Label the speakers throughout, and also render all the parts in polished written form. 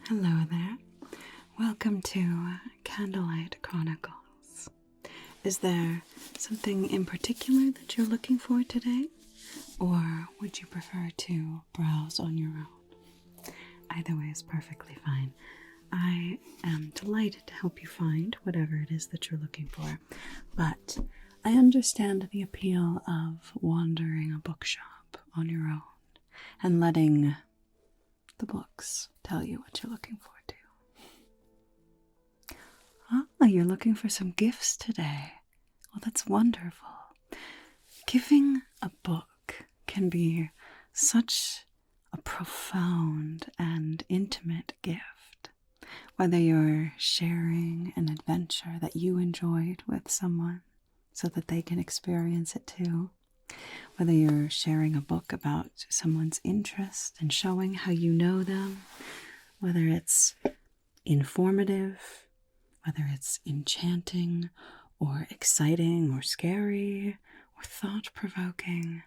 Speaker 1: Hello there. Welcome to Candlelight Chronicles. Is there something in particular that you're looking for today? Or would you prefer to browse on your own? Either way is perfectly fine. I am delighted to help you find whatever it is that you're looking for, but I understand the appeal of wandering a bookshop on your own and letting the books tell you what you're looking for too. Ah, you're looking for some gifts today. Well, that's wonderful. Giving a book can be such a profound and intimate gift. Whether you're sharing an adventure that you enjoyed with someone so that they can experience it too, whether you're sharing a book about someone's interest and showing how you know them, whether it's informative, whether it's enchanting or exciting or scary or thought-provoking,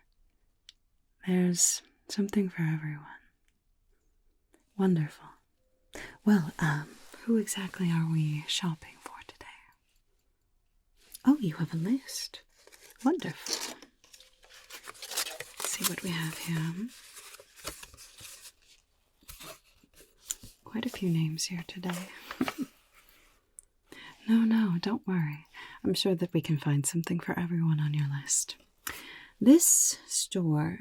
Speaker 1: there's something for everyone. Wonderful. Well, who exactly are we shopping for today? Oh, you have a list. Wonderful. Let's see what we have here. Quite a few names here today. No, don't worry. I'm sure that we can find something for everyone on your list. This store,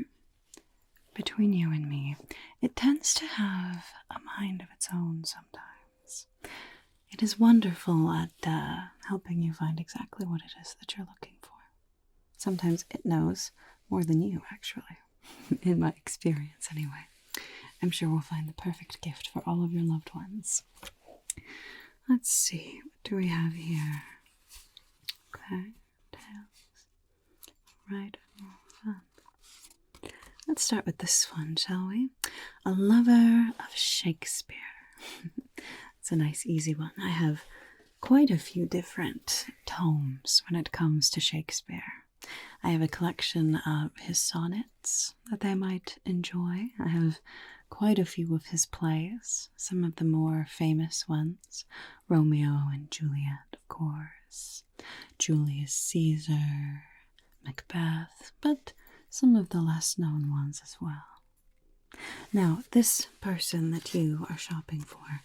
Speaker 1: between you and me, it tends to have a mind of its own sometimes. It is wonderful at helping you find exactly what it is that you're looking for. Sometimes it knows more than you, actually, in my experience anyway. I'm sure we'll find the perfect gift for all of your loved ones. Let's see, what do we have here? Okay, tails. Right, fun. Let's start with this one, shall we? A lover of Shakespeare. It's a nice, easy one. I have quite a few different tomes when it comes to Shakespeare. I have a collection of his sonnets that they might enjoy. I have quite a few of his plays, some of the more famous ones. Romeo and Juliet, of course. Julius Caesar, Macbeth, but some of the less known ones as well. Now, this person that you are shopping for,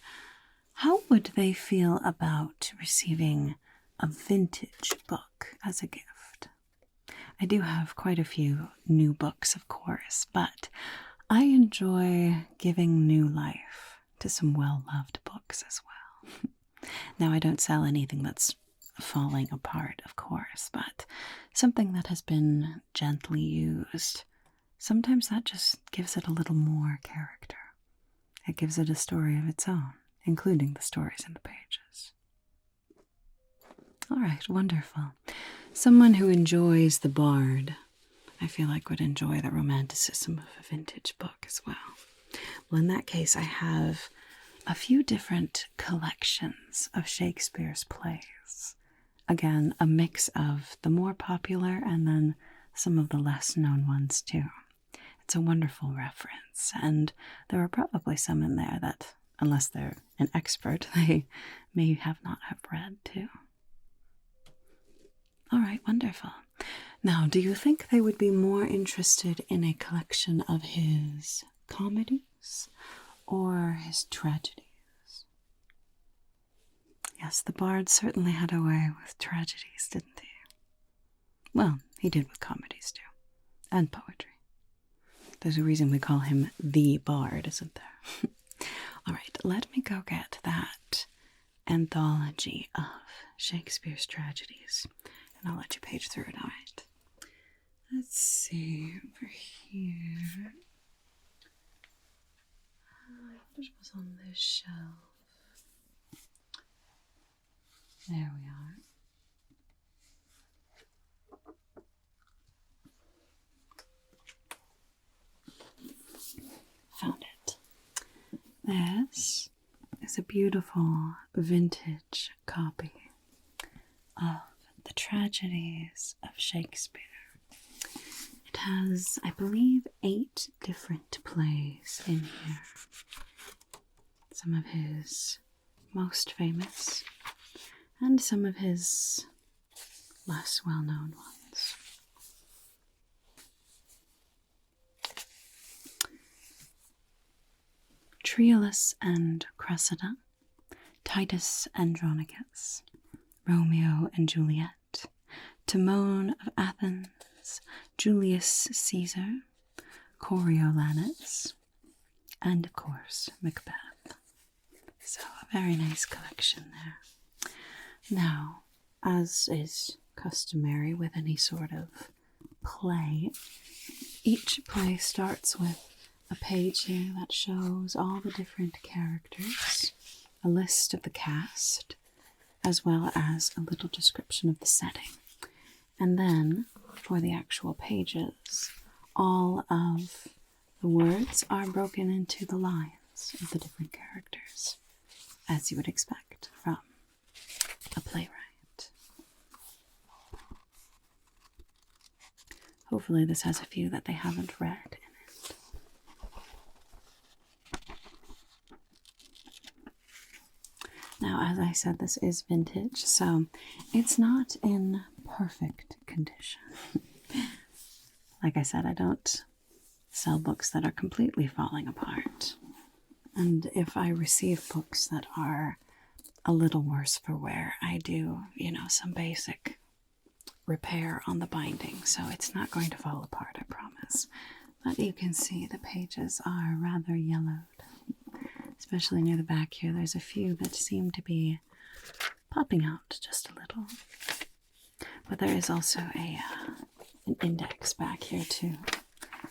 Speaker 1: how would they feel about receiving a vintage book as a gift? I do have quite a few new books, of course, but I enjoy giving new life to some well-loved books as well. Now, I don't sell anything that's falling apart, of course, but something that has been gently used. Sometimes that just gives it a little more character. It gives it a story of its own, including the stories in the pages. All right, wonderful. Someone who enjoys the bard, I feel like would enjoy the romanticism of a vintage book as well. Well, in that case, I have a few different collections of Shakespeare's plays. Again, a mix of the more popular and then some of the less known ones too. It's a wonderful reference, and there are probably some in there that, unless they're an expert, they may not have read too. All right, wonderful. Now, do you think they would be more interested in a collection of his comedies or his tragedies? Yes, the bard certainly had a way with tragedies, didn't he? Well, he did with comedies too, and poetry. There's a reason we call him the bard, isn't there? All right, let me go get that anthology of Shakespeare's tragedies, and I'll let you page through it, all right? Let's see, over here. What was on this shelf? There we are. Found it. This is a beautiful vintage copy of the tragedies of Shakespeare. It has, I believe, 8 different plays in here. some of his most famous and some of his less well-known ones. Troilus and Cressida, Titus Andronicus, Romeo and Juliet, Timon of Athens, Julius Caesar, Coriolanus, and of course Macbeth. So a very nice collection there. Now, as is customary with any sort of play, each play starts with a page here that shows all the different characters, a list of the cast, as well as a little description of the setting. And then, for the actual pages, all of the words are broken into the lines of the different characters, as you would expect from a playwright. Hopefully this has a few that they haven't read in it. Now, as I said, this is vintage, so it's not in perfect condition. Like I said, I don't sell books that are completely falling apart. And if I receive books that are a little worse for wear, I do, some basic repair on the binding, so it's not going to fall apart, I promise. But you can see the pages are rather yellowed, especially near the back here. There's a few that seem to be popping out just a little. But there is also an index back here too.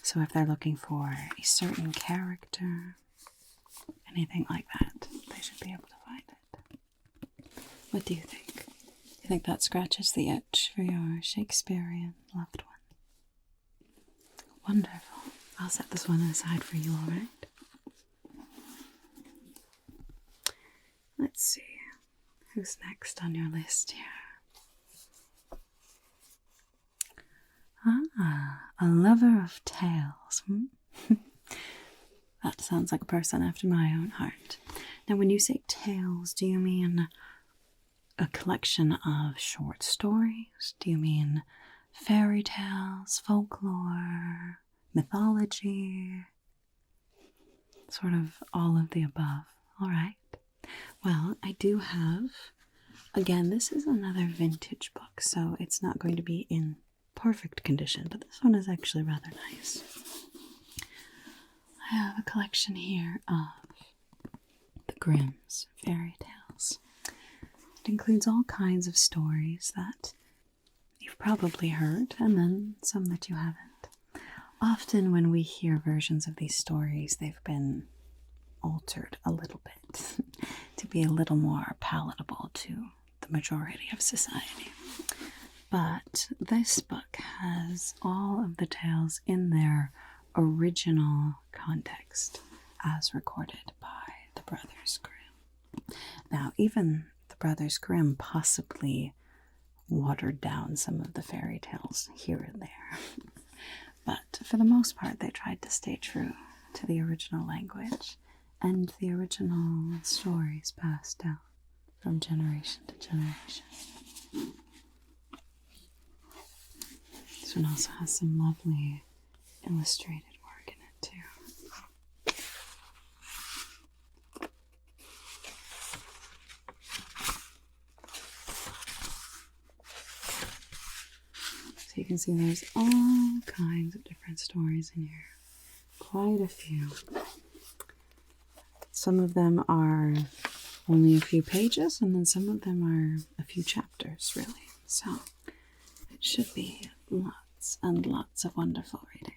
Speaker 1: So if they're looking for a certain character, anything like that, they should be able to find it. What do you think? You think that scratches the itch for your Shakespearean loved one? Wonderful. I'll set this one aside for you, all right? Let's see. Who's next on your list here? A lover of tales. That sounds like a person after my own heart. Now, when you say tales, do you mean a collection of short stories? Do you mean fairy tales, folklore, mythology? Sort of all of the above. All right. Well, I do have, again, this is another vintage book, so it's not going to be in perfect condition, but this one is actually rather nice. I have a collection here of the Grimm's fairy tales. It includes all kinds of stories that you've probably heard, and then some that you haven't. Often when we hear versions of these stories, they've been altered a little bit to be a little more palatable to the majority of society. But this book has all of the tales in their original context as recorded by the Brothers Grimm. Now, even the Brothers Grimm possibly watered down some of the fairy tales here and there. But for the most part, they tried to stay true to the original language and the original stories passed down from generation to generation. This one also has some lovely illustrated work in it too. So you can see there's all kinds of different stories in here. Quite a few. Some of them are only a few pages, and then some of them are a few chapters, really. So it should be lots and lots of wonderful reading.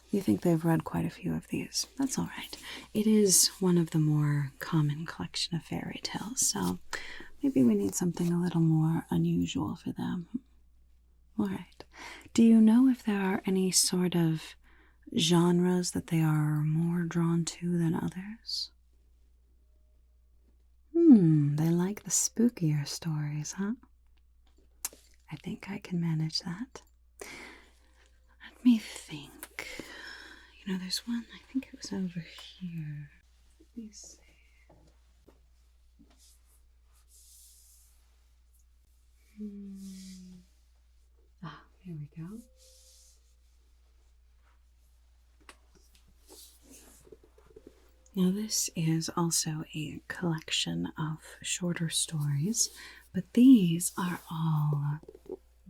Speaker 1: You think they've read quite a few of these. That's all right. It is one of the more common collection of fairy tales, so maybe we need something a little more unusual for them. All right. Do you know if there are any sort of genres that they are more drawn to than others? They like the spookier stories, huh? I think I can manage that. Let me think. There's one, I think it was over here. Let me see. Here we go. Now this is also a collection of shorter stories, but these are all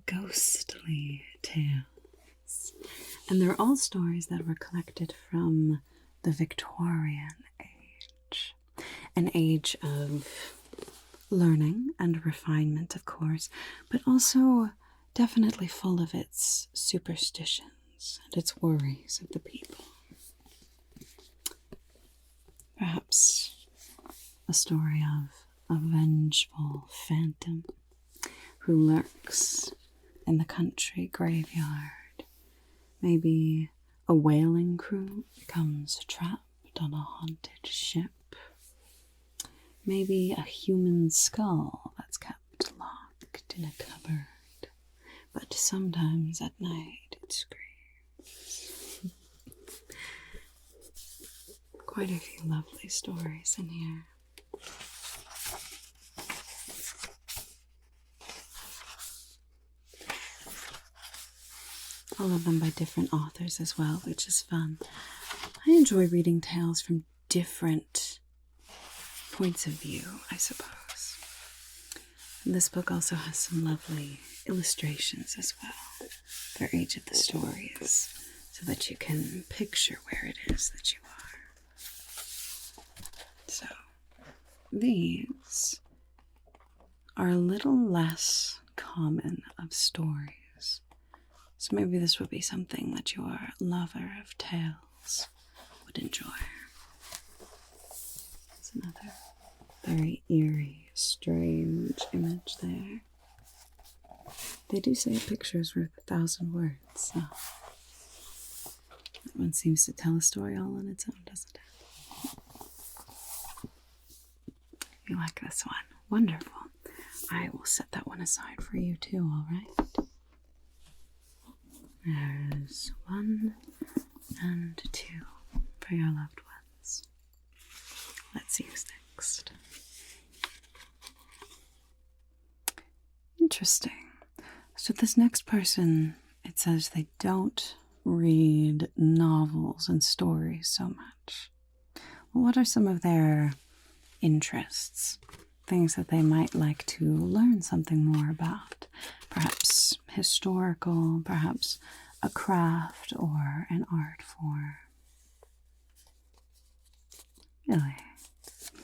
Speaker 1: ghostly tales. And they're all stories that were collected from the Victorian age. An age of learning and refinement, of course, but also definitely full of its superstitions and its worries of the people. Perhaps a story of a vengeful phantom who lurks in the country graveyard. Maybe a whaling crew becomes trapped on a haunted ship. Maybe a human skull that's kept locked in a cupboard. But sometimes at night it screams. Quite a few lovely stories in here. All of them by different authors as well, which is fun. I enjoy reading tales from different points of view, I suppose. And this book also has some lovely illustrations as well for each of the stories, so that you can picture where it is that you are. So, these are a little less common of stories. So maybe this would be something that your lover of tales would enjoy. It's another very eerie, strange image there. They do say a picture is worth 1,000 words, so that one seems to tell a story all on its own, doesn't it? You like this one? Wonderful. I will set that one aside for you too, all right? There's 1 and 2 for your loved ones. Let's see who's next. Interesting. So this next person, it says they don't read novels and stories so much. Well, what are some of their interests? Things that they might like to learn something more about? Perhaps historical, perhaps a craft or an art form. Really?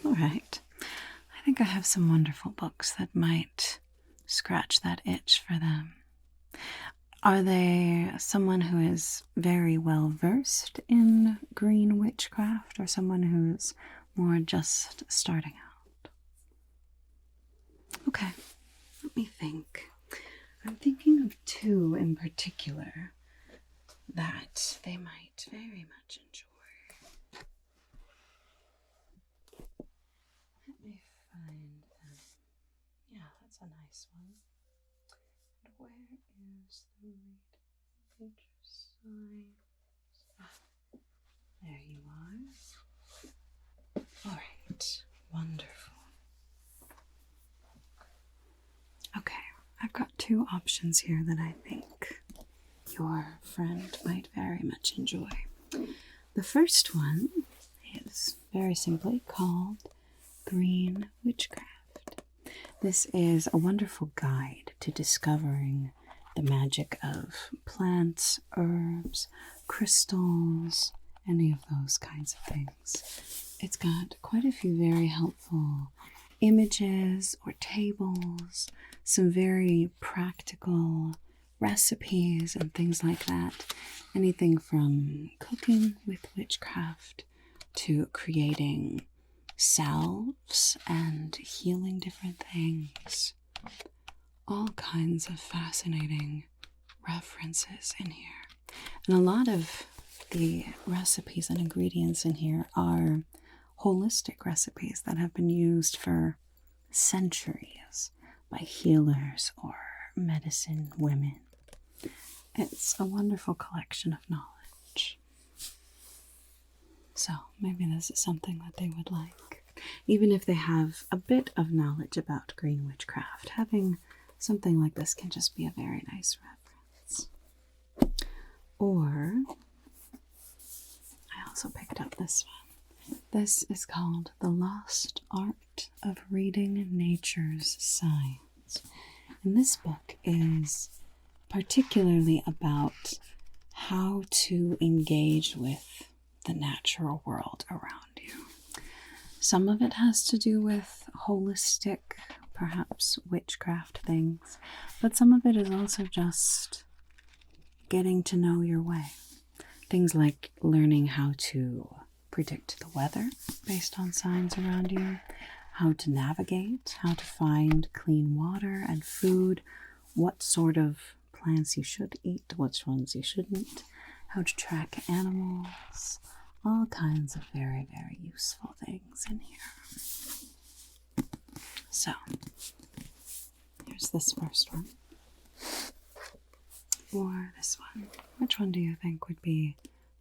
Speaker 1: All right. I think I have some wonderful books that might scratch that itch for them. Are they someone who is very well versed in green witchcraft, or someone who's more just starting out? Okay, let me think. I'm thinking of 2 in particular that they might very much enjoy. Let me find them. Yeah, that's a nice one. And where is the read sign? There you are. All right, wonderful. Okay, I've got 2 options here that I think your friend might very much enjoy. The first one is very simply called Green Witchcraft. This is a wonderful guide to discovering the magic of plants, herbs, crystals, any of those kinds of things. It's got quite a few very helpful images or tables, some very practical recipes and things like that. Anything from cooking with witchcraft to creating salves and healing different things. All kinds of fascinating references in here. And a lot of the recipes and ingredients in here are holistic recipes that have been used for centuries by healers or medicine women. It's a wonderful collection of knowledge. So maybe this is something that they would like. Even if they have a bit of knowledge about green witchcraft, having something like this can just be a very nice reference. Or, I also picked up this one. This is called The Lost Art of Reading Nature's Signs. And this book is particularly about how to engage with the natural world around you. Some of it has to do with holistic, perhaps witchcraft things, but some of it is also just getting to know your way. Things like learning how to predict the weather based on signs around you, how to navigate, how to find clean water and food, what sort of plants you should eat, which ones you shouldn't, how to track animals, all kinds of very, very useful things in here. So, here's this first one. Or this one. Which one do you think would be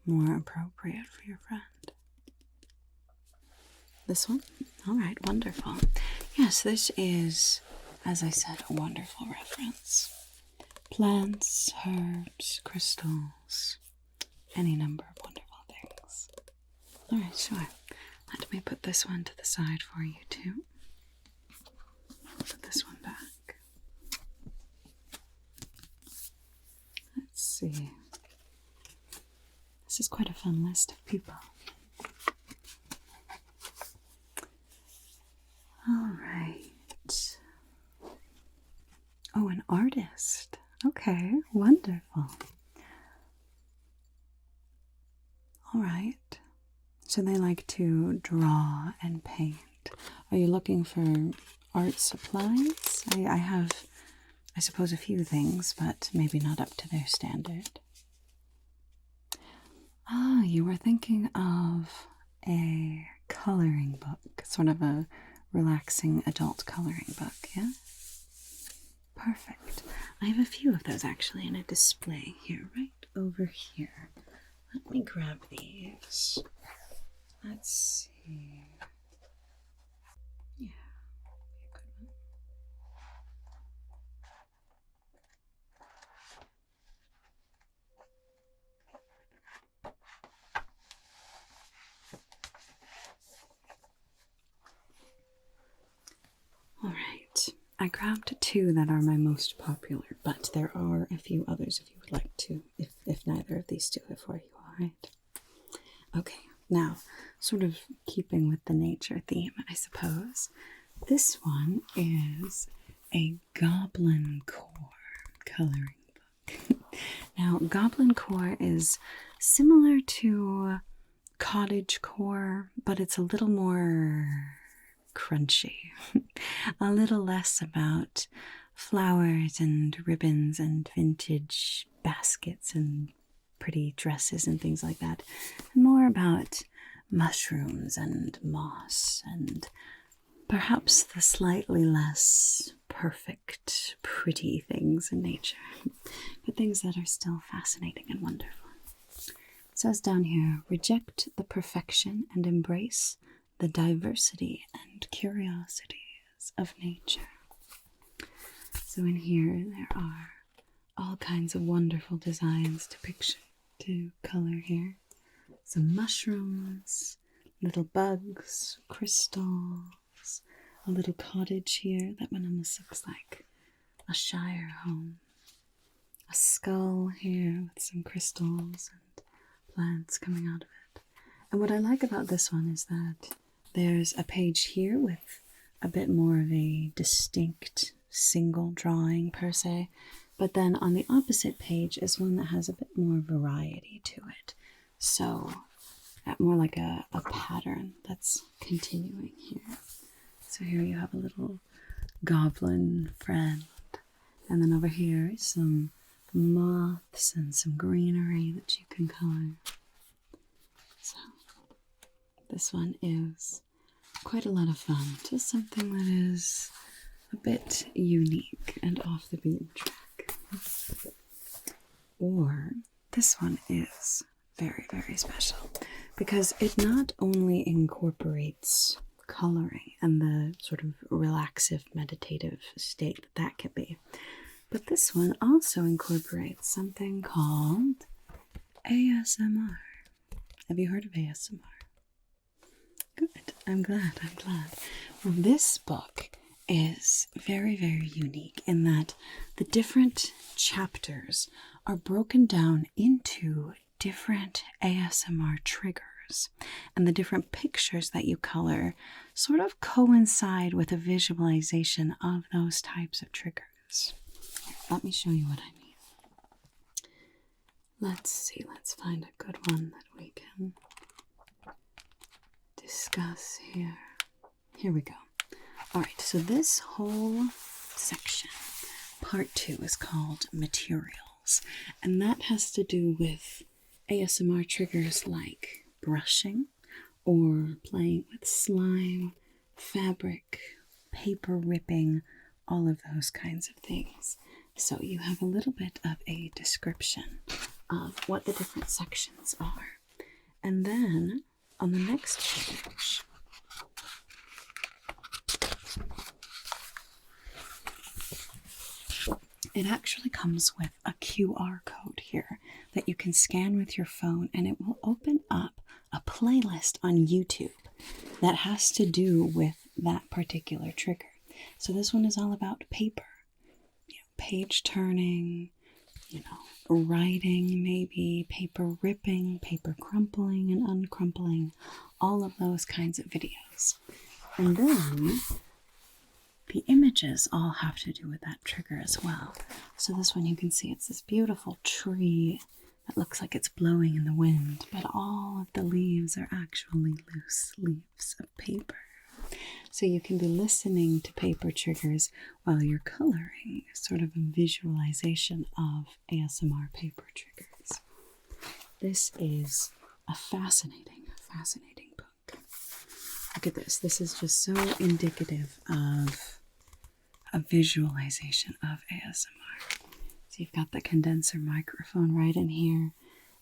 Speaker 1: more appropriate for your friend? This one? Alright, wonderful. Yes, this is, as I said, a wonderful reference. Plants, herbs, crystals, any number of wonderful things. Alright, sure. Let me put this one to the side for you too. Put this one back. Let's see. This is quite a fun list of people. Alright. Oh, an artist. Okay, wonderful. Alright. So they like to draw and paint. Are you looking for art supplies? I have, I suppose, a few things, but maybe not up to their standard. Ah, you were thinking of a coloring book, sort of a relaxing adult coloring book, yeah? Perfect. I have a few of those actually in a display here, right over here. Let me grab these. Let's see. Yeah, be a good one. Alright, I grabbed two that are my most popular, but there are a few others if you would like to, if neither of these two are for you, alright? Okay, now, sort of keeping with the nature theme, I suppose, this one is a Goblincore coloring book. Now, Goblincore is similar to cottagecore, but it's a little more crunchy. A little less about flowers and ribbons and vintage baskets and pretty dresses and things like that, and more about mushrooms and moss and perhaps the slightly less perfect, pretty things in nature, but things that are still fascinating and wonderful. It says down here, reject the perfection and embrace the diversity and curiosities of nature. So in here there are all kinds of wonderful designs to color here. Some mushrooms, little bugs, crystals, a little cottage here. That one almost looks like a shire home. A skull here with some crystals and plants coming out of it. And what I like about this one is that there's a page here with a bit more of a distinct single drawing per se, but then on the opposite page is one that has a bit more variety to it. So more like a pattern that's continuing here. So here you have a little goblin friend, and then over here some moths and some greenery that you can color. So this one is quite a lot of fun, just something that is a bit unique and off the beaten track. Or this one is very, very special because it not only incorporates coloring and the sort of relaxive meditative state that can be, but this one also incorporates something called ASMR. Have you heard of ASMR? Good. I'm glad. Well, this book is very, very unique in that the different chapters are broken down into different ASMR triggers, and the different pictures that you color sort of coincide with a visualization of those types of triggers. Let me show you what I mean. Let's see, let's find a good one that we can discuss here. Here we go. Alright, so this whole section, part 2, is called materials, and that has to do with ASMR triggers like brushing or playing with slime, fabric, paper ripping, all of those kinds of things. So you have a little bit of a description of what the different sections are. And then on the next page, it actually comes with a QR code here that you can scan with your phone, and it will open up a playlist on YouTube that has to do with that particular trigger. So this one is all about paper, page turning, writing maybe, paper ripping, paper crumpling and uncrumpling, all of those kinds of videos. And then the images all have to do with that trigger as well. So this one you can see it's this beautiful tree that looks like it's blowing in the wind, but all of the leaves are actually loose leaves of paper. So you can be listening to paper triggers while you're coloring, sort of a visualization of ASMR paper triggers. This is a fascinating book. Look at this. This is just so indicative of a visualization of ASMR. So you've got the condenser microphone right in here,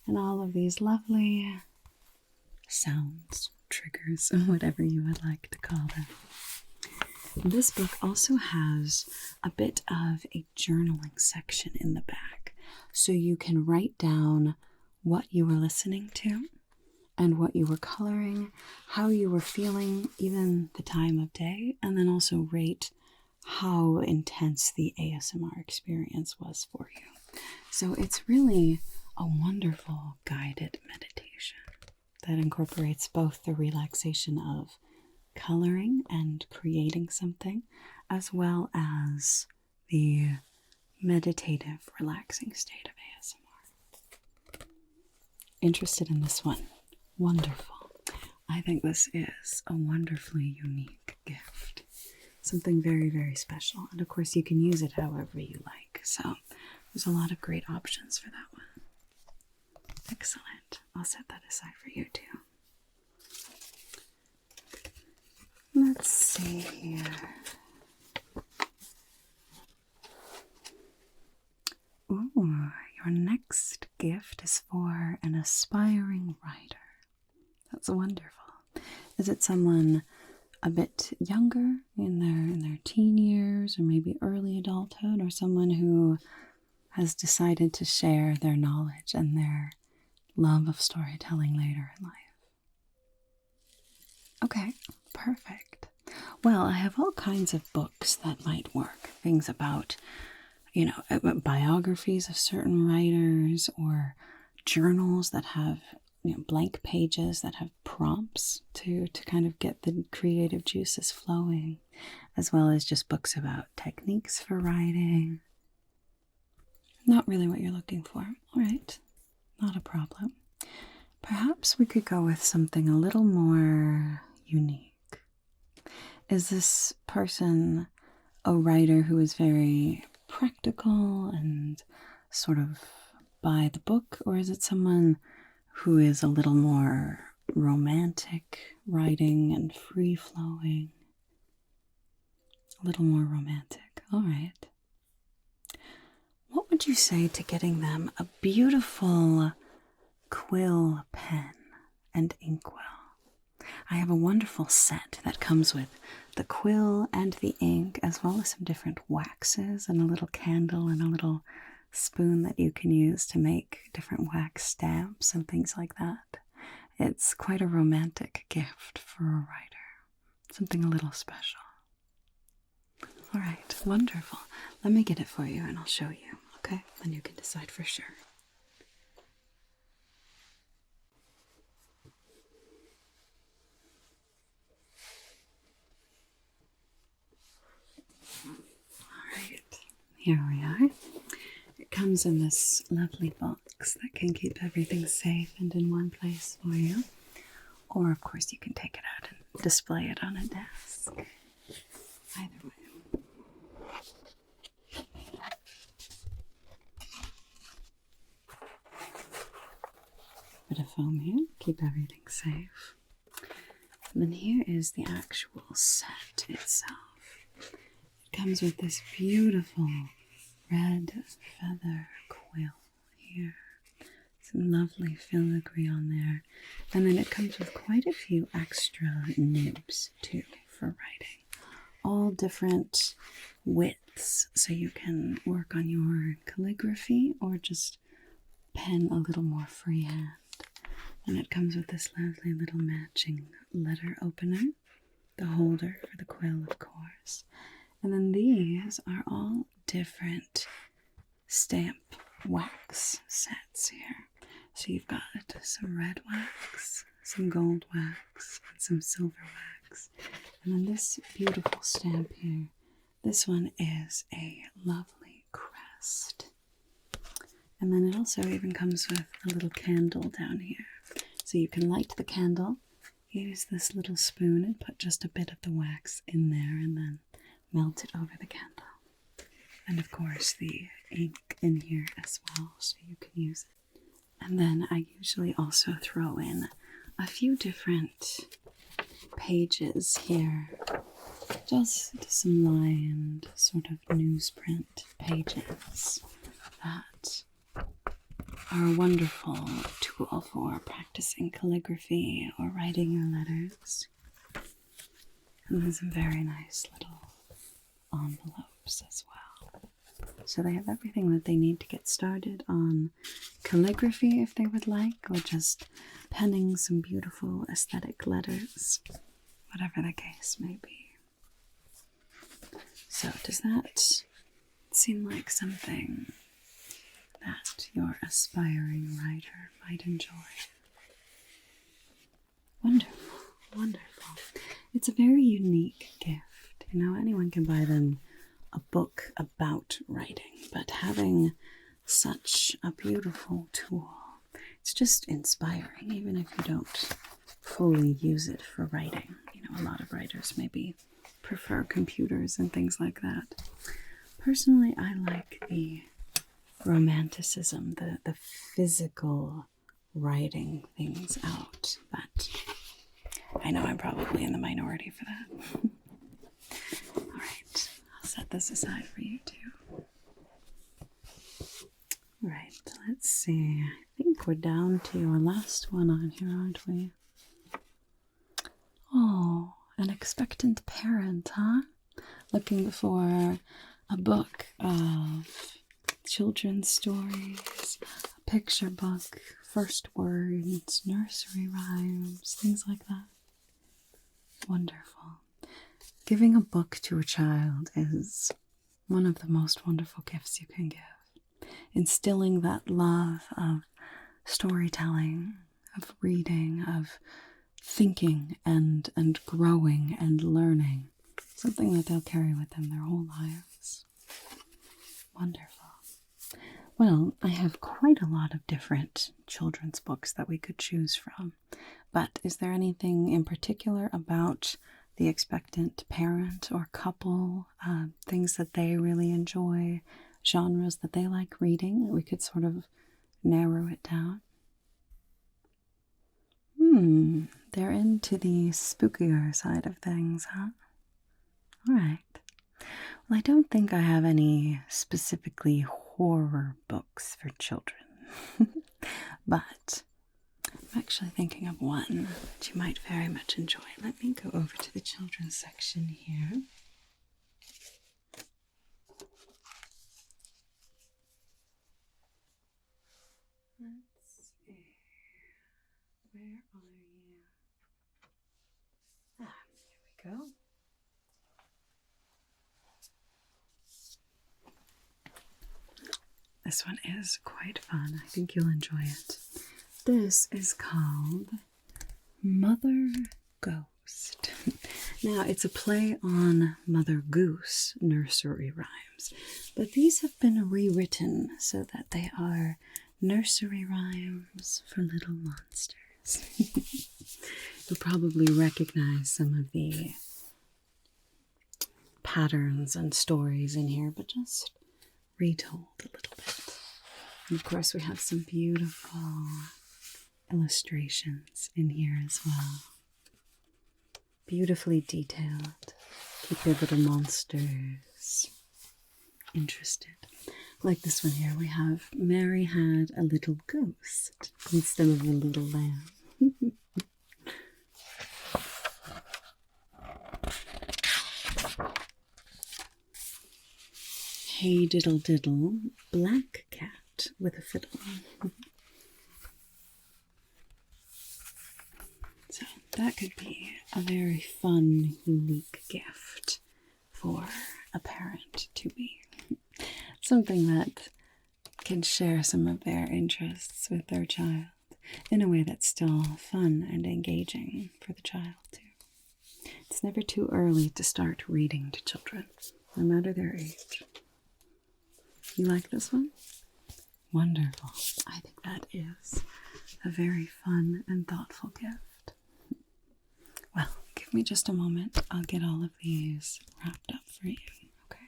Speaker 1: and all of these lovely sounds, triggers, whatever you would like to call them. This book also has a bit of a journaling section in the back, so you can write down what you were listening to and what you were coloring, how you were feeling, even the time of day, and then also rate how intense the ASMR experience was for you. So it's really a wonderful guided meditation that incorporates both the relaxation of coloring and creating something, as well as the meditative, relaxing state of ASMR. Interested in this one? Wonderful. I think this is a wonderfully unique gift. Something very, very special. And of course, you can use it however you like. So there's a lot of great options for that one. Excellent. I'll set that aside for you too. Let's see here. Ooh, your next gift is for an aspiring writer. That's wonderful. Is it someone a bit younger, in their teen years, or maybe early adulthood, or someone who has decided to share their knowledge and their love of storytelling later in life? Okay, perfect. Well, I have all kinds of books that might work. Things about, biographies of certain writers, or journals that have blank pages that have prompts to kind of get the creative juices flowing, as well as just books about techniques for writing. Not really what you're looking for. All right, not a problem. Perhaps we could go with something a little more unique. Is this person a writer who is very practical and sort of by the book, or is it someone who is a little more romantic writing and free-flowing? A little more romantic. All right. What would you say to getting them a beautiful quill pen and inkwell. I have a wonderful set that comes with the quill and the ink, as well as some different waxes and a little candle and a little spoon that you can use to make different wax stamps and things like that. It's quite a romantic gift for a writer, something a little special. All right, wonderful. Let me get it for you and I'll show you, okay? Then you can decide for sure. Here we are. It comes in this lovely box that can keep everything safe and in one place for you. Or, of course, you can take it out and display it on a desk. Either way. Bit of foam here, keep everything safe. And then here is the actual set itself. It comes with this beautiful red feather quill here. Some lovely filigree on there. And then it comes with quite a few extra nibs too for writing. All different widths, so you can work on your calligraphy or just pen a little more freehand. And it comes with this lovely little matching letter opener, the holder for the quill, of course. And then these are all different stamp wax sets here. So you've got some red wax, some gold wax, and some silver wax. And then this beautiful stamp here, this one is a lovely crest. And then it also even comes with a little candle down here. So you can light the candle, use this little spoon and put just a bit of the wax in there and then melt it over the candle. And of course the ink in here as well, so you can use it. And then I usually also throw in a few different pages here, just some lined sort of newsprint pages that are a wonderful tool for practicing calligraphy or writing your letters. And there's some very nice little envelopes as well. So they have everything that they need to get started on calligraphy if they would like, or just penning some beautiful aesthetic letters, whatever the case may be. So does that seem like something that your aspiring writer might enjoy? Wonderful, wonderful. It's a very unique gift. You know, anyone can buy them a book about writing, but having such a beautiful tool, it's just inspiring, even if you don't fully use it for writing. You know, a lot of writers maybe prefer computers and things like that. Personally, I like the romanticism, the physical writing things out, but I know I'm probably in the minority for that. All right, I'll set this aside for you too. All right, let's see. I think we're down to our last one on here, aren't we? Oh, an expectant parent, huh? Looking for a book of children's stories, a picture book, first words, nursery rhymes, things like that. Wonderful. Giving a book to a child is one of the most wonderful gifts you can give. Instilling that love of storytelling, of reading, of thinking and growing and learning. Something that they'll carry with them their whole lives. Wonderful. Well, I have quite a lot of different children's books that we could choose from, but is there anything in particular about the expectant parent or couple, things that they really enjoy, genres that they like reading, that we could sort of narrow it down? They're into the spookier side of things, huh? All right. Well, I don't think I have any specifically horror books for children, but I'm actually thinking of one that you might very much enjoy. Let me go over to the children's section here. Let's see. Where are you? Ah, here we go. This one is quite fun. I think you'll enjoy it. This is called Mother Ghost. Now, it's a play on Mother Goose nursery rhymes, but these have been rewritten so that they are nursery rhymes for little monsters. You'll probably recognize some of the patterns and stories in here, but just retold a little bit. And of course, we have some beautiful illustrations in here as well. Beautifully detailed. Keep your little monsters interested. Like this one here, we have Mary had a little ghost instead of a little lamb. Hey diddle diddle, black cat with a fiddle. So that could be a very fun, unique gift for a parent to be. Something that can share some of their interests with their child in a way that's still fun and engaging for the child too. It's never too early to start reading to children, no matter their age. You like this one? Wonderful. I think that is a very fun and thoughtful gift. Well, give me just a moment. I'll get all of these wrapped up for you, okay?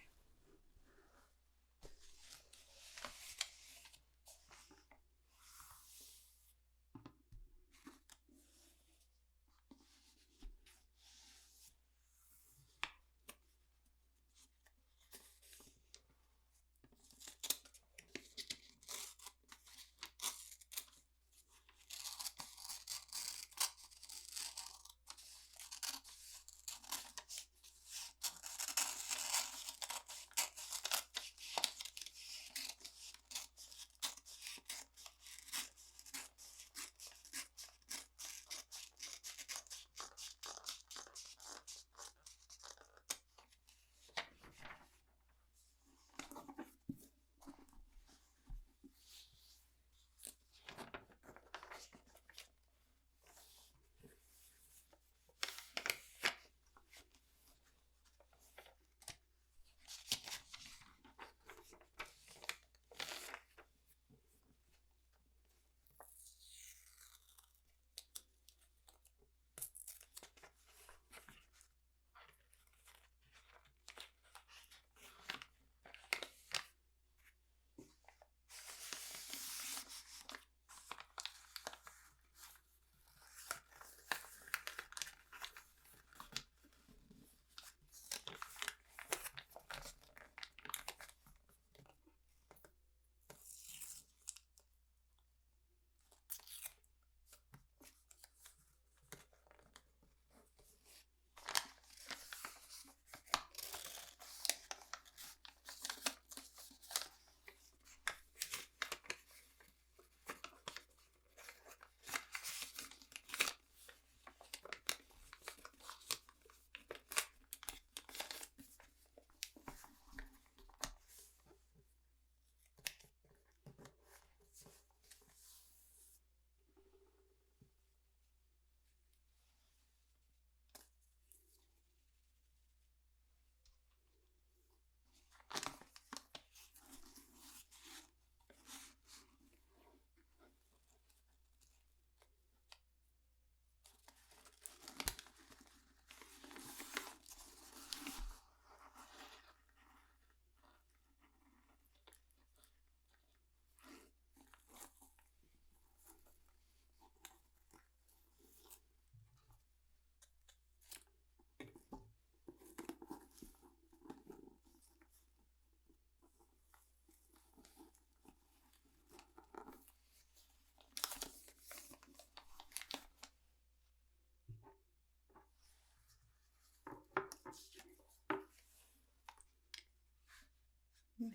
Speaker 1: The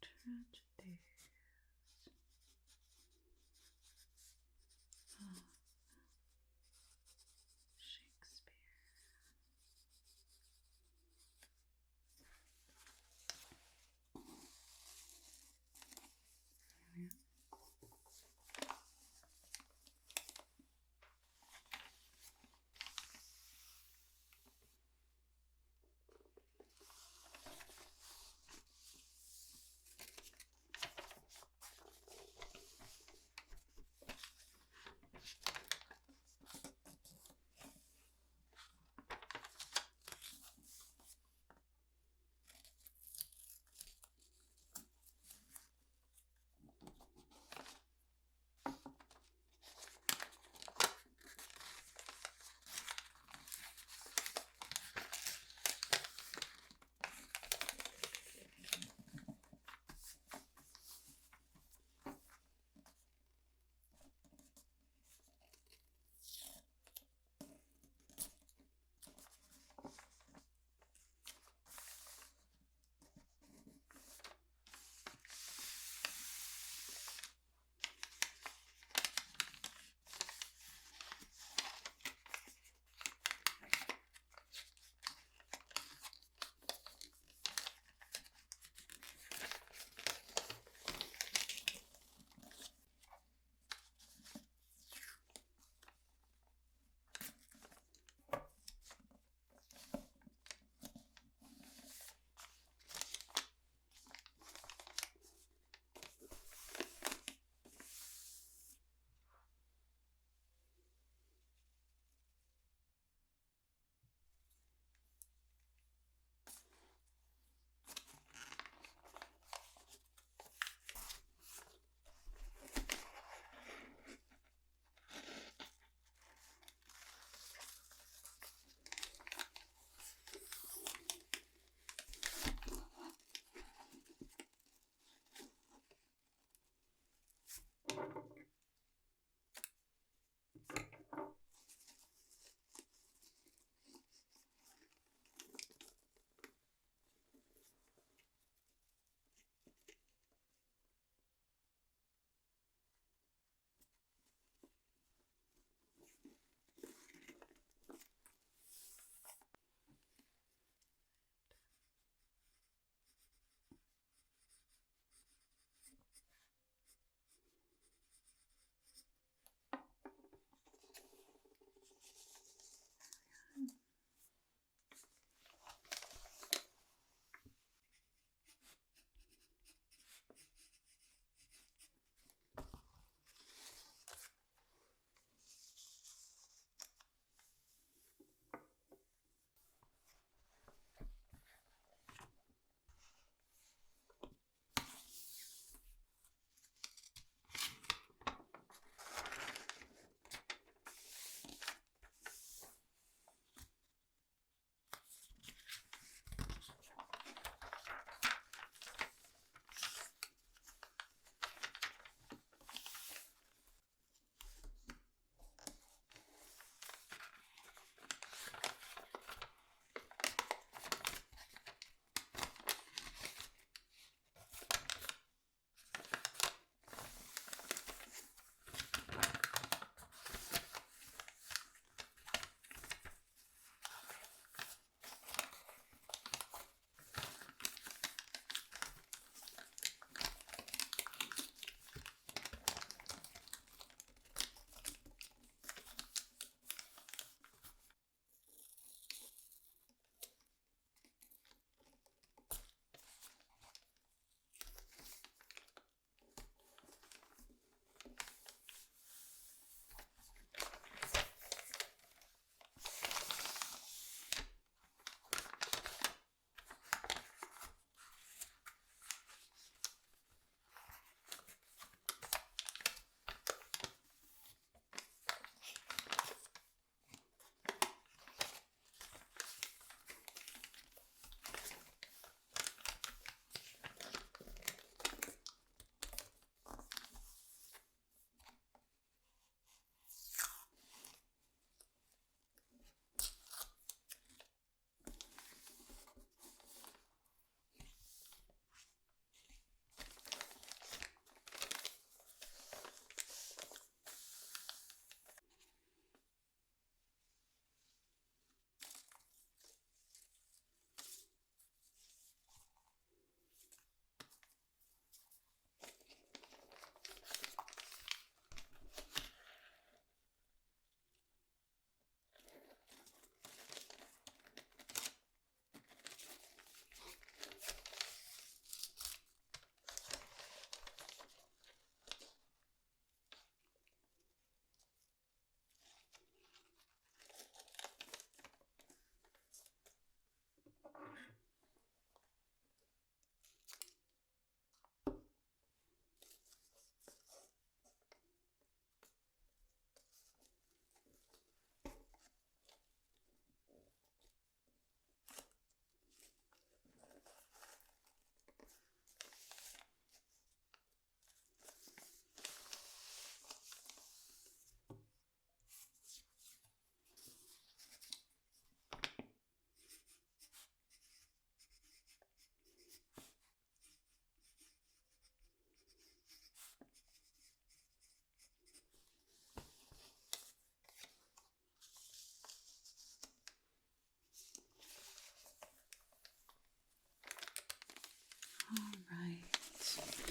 Speaker 1: tragedies of Shakespeare. There we are.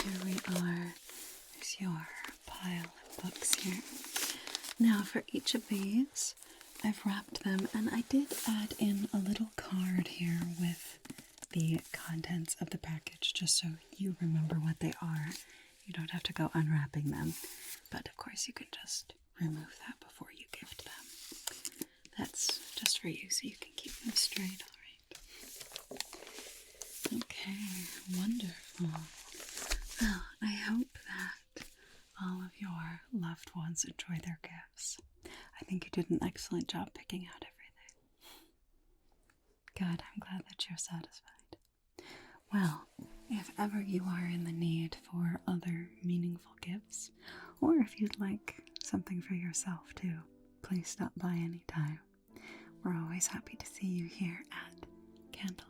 Speaker 1: here we are. There's your pile of books here. Now for each of these, I've wrapped them, and I did add in a little card here with the contents of the package, just so you remember what they are. You don't have to go unwrapping them, but of course you can just remove that before you gift them. That's just for you, so you can keep them straight, alright? Okay, wonderful. Well, I hope that all of your loved ones enjoy their gifts. I think you did an excellent job picking out everything. Good, I'm glad that you're satisfied. Well, if ever you are in the need for other meaningful gifts, or if you'd like something for yourself too, please stop by anytime. We're always happy to see you here at Candlelight.